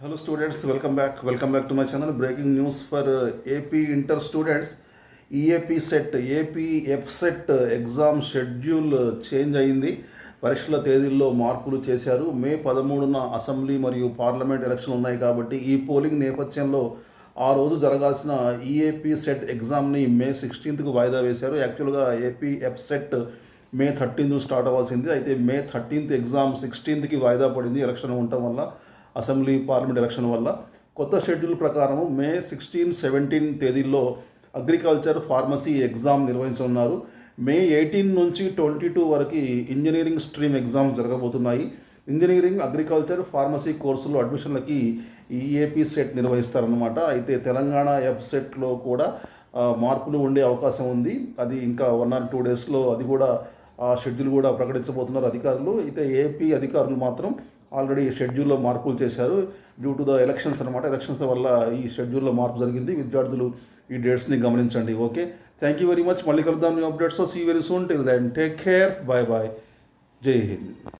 Hello students, welcome back to my channel. Breaking news for AP Inter students. EAP set, AP EPSET exam schedule change అయింది. పరీక్షల తేదీల్లో మార్పులు చేశారు. మే 13న assembly మరియు parliament election ఉన్నాయి కాబట్టి ఈ పోలింగ్ నేపథ్యంలో ఆ రోజు జరగాల్సిన ఈఏపీ సెట్ ఎగ్జామ్ని మే 16కు వాయిదా వేశారు. యాక్చువల్గా ఏపీ ఎప్సెట్ మే 13 స్టార్ట్ అవ్వాల్సింది. అయితే మే 13 ఎగ్జామ్ 16కి వాయిదా పడింది ఎలక్షన్ ఉండటం వల్ల, అసెంబ్లీ పార్లమెంట్ ఎలక్షన్ వల్ల. కొత్త షెడ్యూల్ ప్రకారం మే 16, 17 తేదీల్లో అగ్రికల్చర్, ఫార్మసీ ఎగ్జామ్ నిర్వహించనున్నారు. మే 18 నుంచి 22 వరకు ఇంజనీరింగ్ స్ట్రీమ్ ఎగ్జామ్స్ జరగబోతున్నాయి. ఇంజనీరింగ్, అగ్రికల్చర్, ఫార్మసీ కోర్సులో అడ్మిషన్లకి ఈఏపీ సెట్ నిర్వహిస్తారన్నమాట. అయితే తెలంగాణ ఎప్సెట్లో కూడా మార్పులు ఉండే అవకాశం ఉంది. అది ఇంకా 1 or 2 డేస్లో అది కూడా ఆ షెడ్యూల్ కూడా ప్రకటించబోతున్నారు అధికారులు. అయితే ఏపీ అధికారులు మాత్రం ఆల్రెడీ షెడ్యూల్లో మార్పులు చేశారు. డ్యూ టు ద ఎలక్షన్స్ అనమాట. ఎలక్షన్స్ వల్ల ఈ షెడ్యూల్లో మార్పు జరిగింది. విద్యార్థులు ఈ డేట్స్ని గమనించండి. Okay, thank you very much. మళ్ళీ కలుద్దాం new updates. See very soon. Till then take care. Bye bye. జై హింద్.